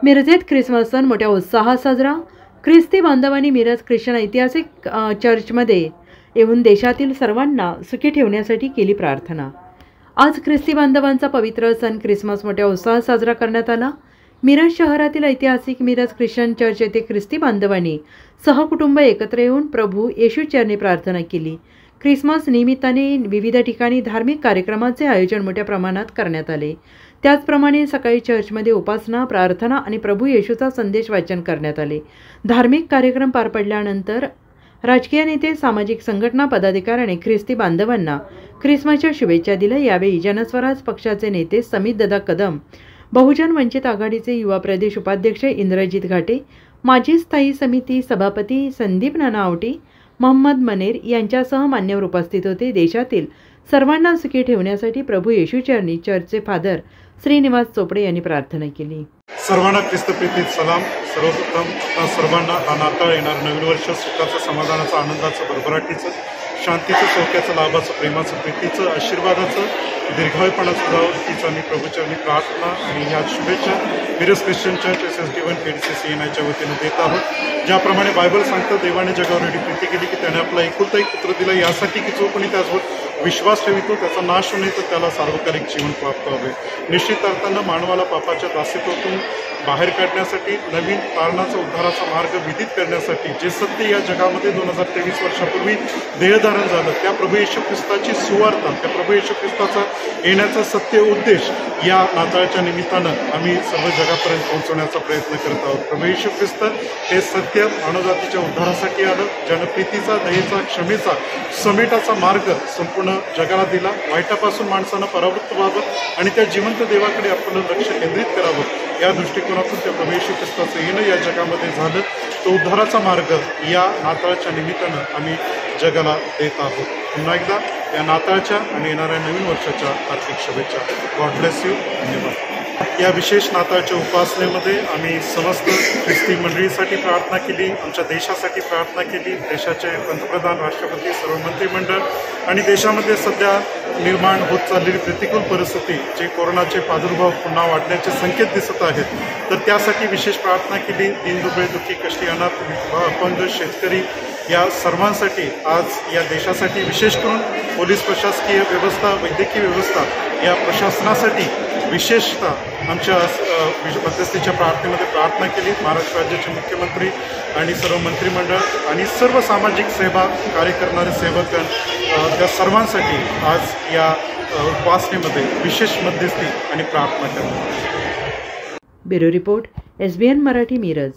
मिरजेत Christmas सण मोठ्या उत्साहात साजरा। ख्रिस्ती बांधवांनी मिरज ख्रिश्चन ऐतिहासिक चर्चमध्ये येऊन देशातील सर्वांना सुखी ठेवण्यासाठी केली प्रार्थना। आज ख्रिस्ती बांधवांचा पवित्र सण ख्रिसमस मोठ्या उत्साहात साजरा करण्यात आला। मिरज शहरातील ऐतिहासिक मिरज ख्रिश्चन चर्च येथे ख्रिस्ती बांधवांनी सहकुटुंब एकत्र येऊन प्रभू येशू चरणी प्रार्थना केली। ख्रिसमस निमित्ताने विविध ठिकाणी धार्मिक कार्यक्रमांचे आयोजन मोठ्या प्रमाणात करण्यात आले। त्याचप्रमाणे सकाळी चर्चमध्ये उपासना, प्रार्थना आणि प्रभू येशूचा संदेश वाचन करण्यात आले। धार्मिक कार्यक्रम पार पडल्यानंतर राजकीय नेते, सामाजिक संघटना पदाधिकारी आणि ख्रिस्ती बांधवांना ख्रिसमसच्या शुभेच्छा दिल्या। यावेळी जनस्वराज पक्षाचे नेते समितदादा कदम, बहुजन वंचित आघाडीचे युवा प्रदेश उपाध्यक्ष इंद्रजित घाटे, माजी स्थायी समिती सभापती संदीप नाना आवटी, मोहम्मद मनेर यांच्यासह मान्यवर उपस्थित होते। देशातील सर्वांना सुखी ठेवण्यासाठी प्रभू येशू चरणी चर्चचे फादर श्रीनिवास चोपडे यांनी प्रार्थना केली। सर्वांना ख्रिस्तप्रीतीत सलाम। सर्वप्रथम सर्वांना हा नाताळ येणार नवीन वर्ष सुखाचं, समाधानाचं, आनंदाचं, भरभराटीचं, शांतीचं, सौख्याचं, लाभाचं, प्रेमाचं, प्रीतीचं, आशीर्वादाचं, दीर्घायुपणाचं जावं तीच आम्ही प्रभूचरणी प्रार्थना आणि ह्या शुभेच्छा Miraj Christian church SS-D1 KDCC येण्याच्या वतीनं देत आहोत। ज्याप्रमाणे बायबल सांगतं, देवाने जगावर एवढी प्रीती केली की त्याने आपला एकुलता एक पुत्र दिला, यासाठी की जो कोणी त्याचवर विश्वास ठेवितो त्याचा नाश होणे तर त्याला सार्वकालिक जीवन प्राप्त व्हावे। निश्चित अर्थानं मानवाला पापाच्या दासित्वातून बाहेर काढण्यासाठी, नवीन तारणाचा, उद्धाराचा मार्ग विदित करण्यासाठी जे सत्य या जगामध्ये 2023 वर्षापूर्वी देहधारण झालं, त्या प्रभू येशू ख्रिस्ताची सुवार्ता, त्या प्रभू येशू ख्रिस्ताचा येण्याचा सत्य उद्देश या नाताळच्या निमित्तानं आम्ही सर्व जगापर्यंत पोहोचवण्याचा प्रयत्न करत आहोत। प्रभू येशू ख्रिस्त हे सत्य मानवजातीच्या उद्धारासाठी आलं, ज्यानं प्रीतीचा, दयेचा, क्षमेचा, समेटाचा मार्ग संपूर्ण जगाला दिला। वाईटापासून माणसानं परावृत्त व्हावं आणि त्या जिवंत देवाकडे आपलं लक्ष केंद्रित करावं, या दृष्टिकोनातून त्या प्रभू येशू ख्रिस्ताचं येणं या जगामध्ये झालं। तो उद्धाराचा मार्ग या नाताळच्या निमित्तानं आम्ही जगाला देत आहोत। पुन्हा एकदा या नाताळच्या आणि येणाऱ्या नवीन वर्षाच्या हार्दिक शुभेच्छा। God bless you. धन्यवाद। या विशेष नाताळच्या उपासनेमध्ये आम्ही समस्त ख्रिस्ती मंडळीसाठी प्रार्थना केली, आमच्या देशासाठी प्रार्थना केली। देशाचे पंतप्रधान, राष्ट्रपती, सर्व मंत्रिमंडळ आणि देशामध्ये सध्या निर्माण होत चाललेली प्रतिकूल परिस्थिती, जे कोरोनाचे प्रादुर्भाव पुन्हा वाढण्याचे संकेत दिसत आहेत, तर त्यासाठी विशेष प्रार्थना केली। दीनदुबळे, दुःखी, कष्टी, अनाथ, विधवा, अपंग, शेतकरी या सर्वांसाठी आज या देशासाठी, विशेष करून पोलीस प्रशासकीय व्यवस्था, वैद्यकीय व्यवस्था या प्रशासनासाठी विशेषतः आमच्या मध्यस्थीच्या प्रार्थनेमध्ये प्रार्थना केली। महाराष्ट्र राज्याचे मुख्यमंत्री आणि सर्व मंत्रिमंडळ आणि सर्व सामाजिक सेवा कार्य करणारे सेवक त्या सर्वांसाठी आज या उपासनेमध्ये विशेष मध्यस्थी आणि प्रार्थना करणार। Bureau report, SBN Marathi, Miraj.